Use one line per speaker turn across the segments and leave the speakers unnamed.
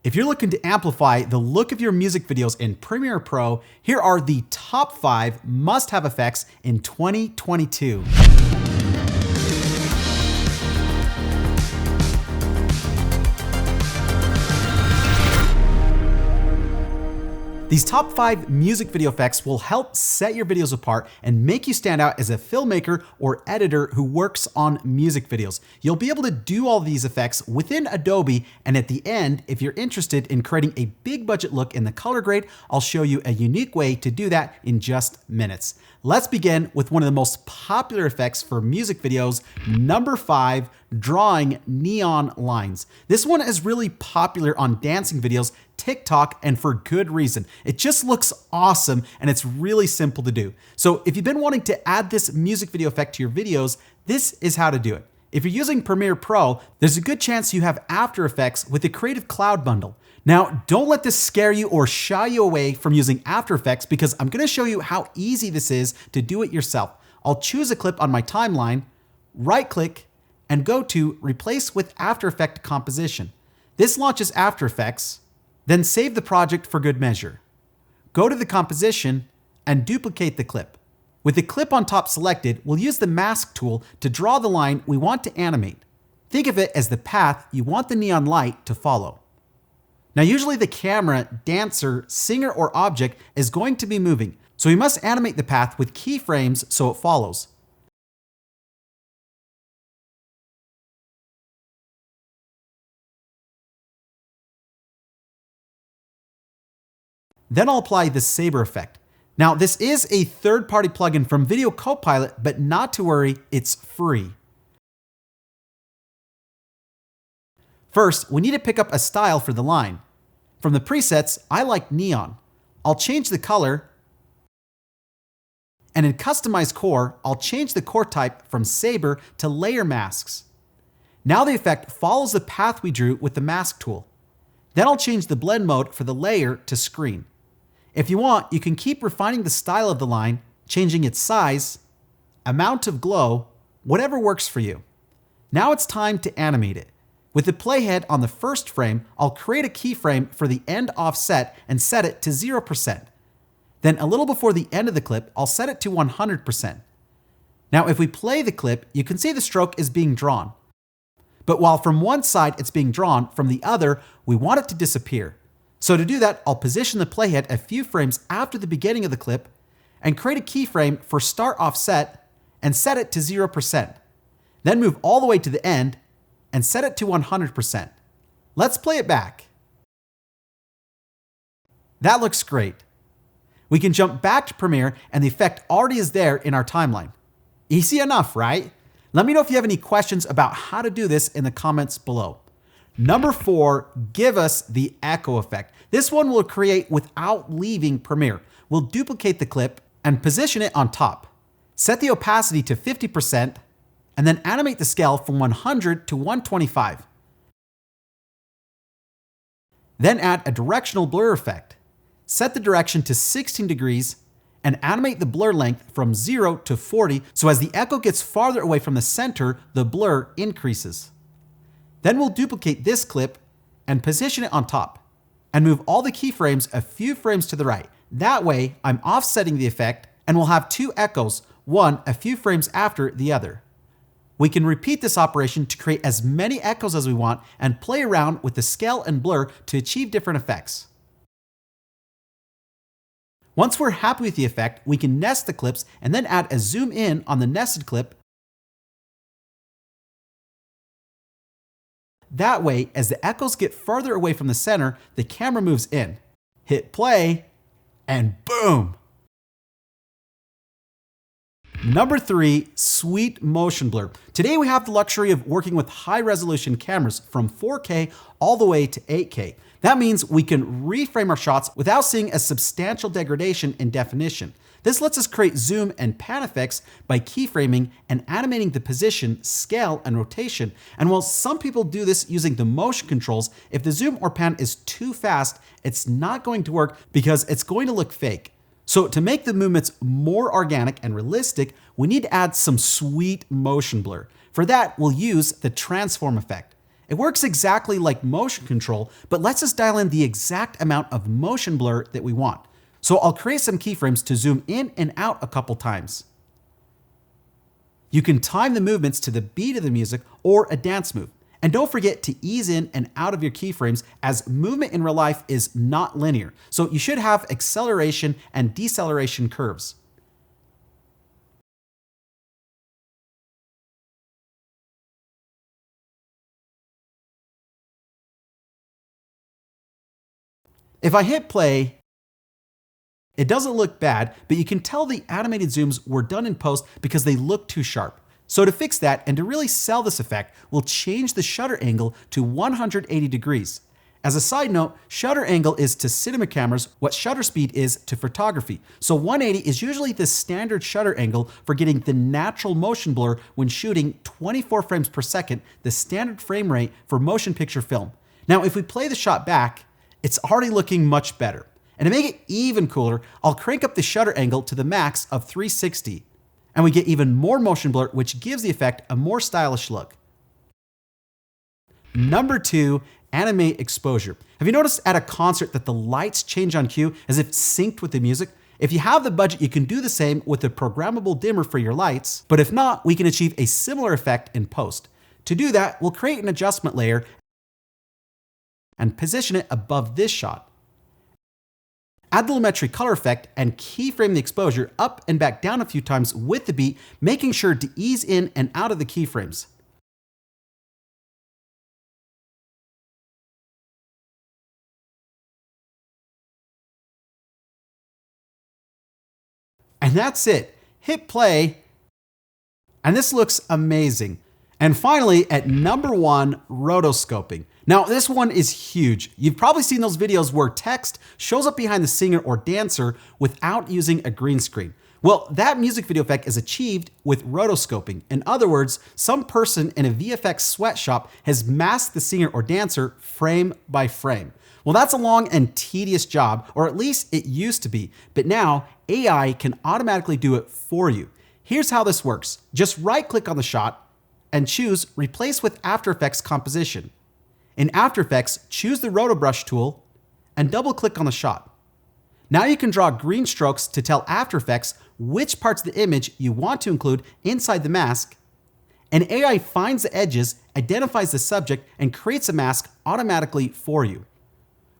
If you're looking to amplify the look of your music videos in Premiere Pro, here are the top 5 must-have effects in 2022. These top 5 music video effects will help set your videos apart and make you stand out as a filmmaker or editor who works on music videos. You'll be able to do all these effects within Adobe, and at the end, if you're interested in creating a big budget look in the color grade, I'll show you a unique way to do that in just minutes. Let's begin with one of the most popular effects for music videos, number 5, drawing neon lines. This one is really popular on dancing videos, TikTok, and for good reason. It just looks awesome and it's really simple to do. So if you've been wanting to add this music video effect to your videos, this is how to do it. If you're using Premiere Pro, there's a good chance you have After Effects with the Creative Cloud bundle. Now, don't let this scare you or shy you away from using After Effects because I'm gonna show you how easy this is to do it yourself. I'll choose a clip on my timeline, right-click, and go to Replace with After Effect Composition. This launches After Effects, then save the project for good measure. Go to the composition and duplicate the clip. With the clip on top selected, we'll use the mask tool to draw the line we want to animate. Think of it as the path you want the neon light to follow. Now, usually the camera, dancer, singer, or object is going to be moving, so we must animate the path with keyframes so it follows. Then I'll apply the saber effect. Now, this is a third-party plugin from Video Copilot, but not to worry, it's free. First, we need to pick up a style for the line. From the presets, I like neon. I'll change the color, and in Customize Core, I'll change the core type from saber to layer masks. Now the effect follows the path we drew with the mask tool. Then I'll change the blend mode for the layer to screen. If you want, you can keep refining the style of the line, changing its size, amount of glow, whatever works for you. Now it's time to animate it. With the playhead on the first frame, I'll create a keyframe for the end offset and set it to 0%. Then a little before the end of the clip, I'll set it to 100%. Now if we play the clip, you can see the stroke is being drawn. But while from one side it's being drawn, from the other, we want it to disappear. So to do that, I'll position the playhead a few frames after the beginning of the clip and create a keyframe for start offset and set it to 0%. Then move all the way to the end and set it to 100%. Let's play it back. That looks great. We can jump back to Premiere and the effect already is there in our timeline. Easy enough, right? Let me know if you have any questions about how to do this in the comments below. Number 4, give us the echo effect. This one we'll create without leaving Premiere. We'll duplicate the clip and position it on top. Set the opacity to 50% and then animate the scale from 100 to 125. Then add a directional blur effect. Set the direction to 16 degrees and animate the blur length from 0 to 40 so as the echo gets farther away from the center, the blur increases. Then we'll duplicate this clip and position it on top and move all the keyframes a few frames to the right. That way, I'm offsetting the effect and we'll have 2 echoes, one a few frames after the other. We can repeat this operation to create as many echoes as we want and play around with the scale and blur to achieve different effects. Once we're happy with the effect, we can nest the clips and then add a zoom in on the nested clip. That way, as the echoes get further away from the center, the camera moves in. Hit play, and boom! Number 3, sweet motion blur. Today we have the luxury of working with high-resolution cameras from 4K all the way to 8K. That means we can reframe our shots without seeing a substantial degradation in definition. This lets us create zoom and pan effects by keyframing and animating the position, scale, and rotation. And while some people do this using the motion controls, if the zoom or pan is too fast, it's not going to work because it's going to look fake. So to make the movements more organic and realistic, we need to add some sweet motion blur. For that, we'll use the transform effect. It works exactly like motion control, but lets us dial in the exact amount of motion blur that we want. So I'll create some keyframes to zoom in and out a couple times. You can time the movements to the beat of the music or a dance move. And don't forget to ease in and out of your keyframes, as movement in real life is not linear. So you should have acceleration and deceleration curves. If I hit play, it doesn't look bad, but you can tell the animated zooms were done in post because they look too sharp. So to fix that and to really sell this effect, we'll change the shutter angle to 180 degrees. As a side note, shutter angle is to cinema cameras what shutter speed is to photography. So 180 is usually the standard shutter angle for getting the natural motion blur when shooting 24 frames per second, the standard frame rate for motion picture film. Now, if we play the shot back, it's already looking much better. And to make it even cooler, I'll crank up the shutter angle to the max of 360. And we get even more motion blur, which gives the effect a more stylish look. Number 2, Animate Exposure. Have you noticed at a concert that the lights change on cue as if synced with the music? If you have the budget, you can do the same with a programmable dimmer for your lights, but if not, we can achieve a similar effect in post. To do that, we'll create an adjustment layer and position it above this shot. Add the lumetri color effect and keyframe the exposure up and back down a few times with the beat, making sure to ease in and out of the keyframes. And that's it. Hit play, and this looks amazing. And finally, at number 1, rotoscoping. Now, this one is huge. You've probably seen those videos where text shows up behind the singer or dancer without using a green screen. Well, that music video effect is achieved with rotoscoping. In other words, some person in a VFX sweatshop has masked the singer or dancer frame by frame. Well, that's a long and tedious job, or at least it used to be. But now, AI can automatically do it for you. Here's how this works. Just right-click on the shot and choose Replace with After Effects Composition. In After Effects, choose the Roto Brush tool and double-click on the shot. Now you can draw green strokes to tell After Effects which parts of the image you want to include inside the mask, and AI finds the edges, identifies the subject, and creates a mask automatically for you.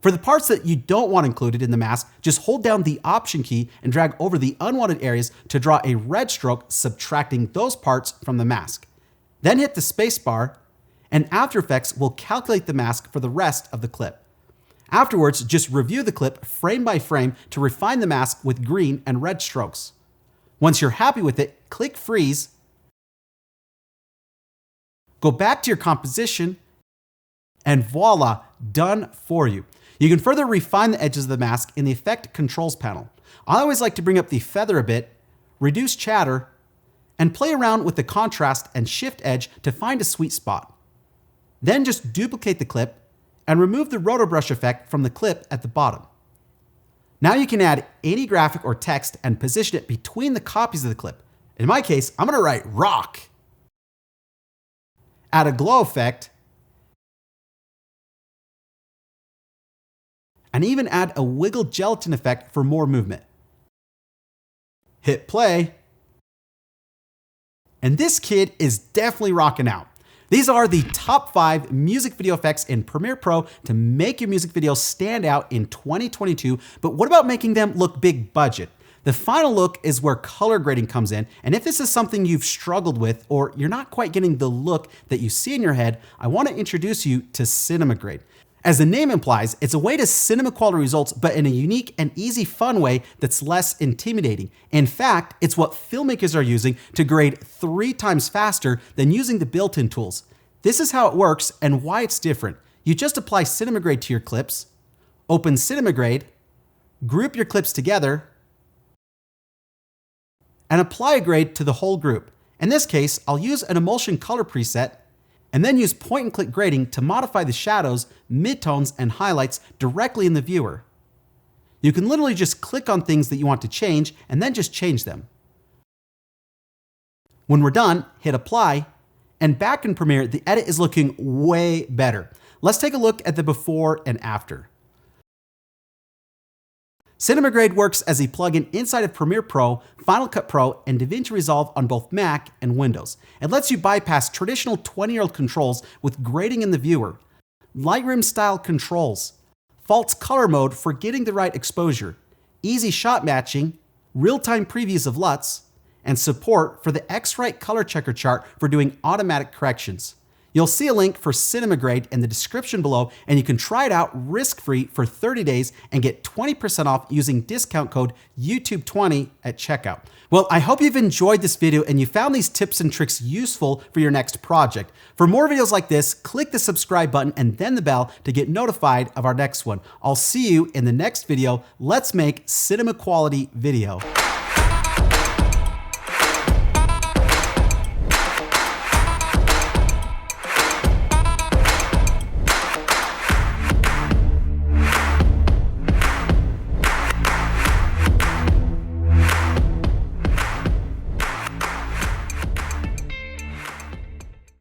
For the parts that you don't want included in the mask, just hold down the Option key and drag over the unwanted areas to draw a red stroke, subtracting those parts from the mask. Then hit the spacebar, and After Effects will calculate the mask for the rest of the clip. Afterwards, just review the clip frame by frame to refine the mask with green and red strokes. Once you're happy with it, click Freeze, go back to your composition, and voila, done for you. You can further refine the edges of the mask in the Effect Controls panel. I always like to bring up the feather a bit, reduce chatter, and play around with the contrast and shift edge to find a sweet spot. Then just duplicate the clip and remove the roto brush effect from the clip at the bottom. Now you can add any graphic or text and position it between the copies of the clip. In my case, I'm going to write rock. Add a glow effect, and even add a wiggle gelatin effect for more movement. Hit play, and this kid is definitely rocking out. These are the top 5 music video effects in Premiere Pro to make your music videos stand out in 2022, but what about making them look big budget? The final look is where color grading comes in, and if this is something you've struggled with or you're not quite getting the look that you see in your head, I want to introduce you to Cinema Grade. As the name implies, it's a way to cinema quality results, but in a unique and easy, fun way that's less intimidating. In fact, it's what filmmakers are using to grade 3 times faster than using the built-in tools. This is how it works and why it's different. You just apply Cinema Grade to your clips, open Cinema Grade, group your clips together, and apply a grade to the whole group. In this case, I'll use an emulsion color preset, and then use point and click grading to modify the shadows, midtones, and highlights directly in the viewer. You can literally just click on things that you want to change and then just change them. When we're done, hit apply, And back in Premiere, the edit is looking way better. Let's take a look at the before and after. Cinema Grade works as a plugin inside of Premiere Pro, Final Cut Pro, and DaVinci Resolve on both Mac and Windows. It lets you bypass traditional 20-year-old controls with grading in the viewer, Lightroom-style controls, false color mode for getting the right exposure, easy shot matching, real-time previews of LUTs, and support for the X-Rite color checker chart for doing automatic corrections. You'll see a link for Cinema Grade in the description below, and you can try it out risk-free for 30 days and get 20% off using discount code YouTube20 at checkout. Well, I hope you've enjoyed this video and you found these tips and tricks useful for your next project. For more videos like this, click the subscribe button and then the bell to get notified of our next one. I'll see you in the next video. Let's make cinema quality video.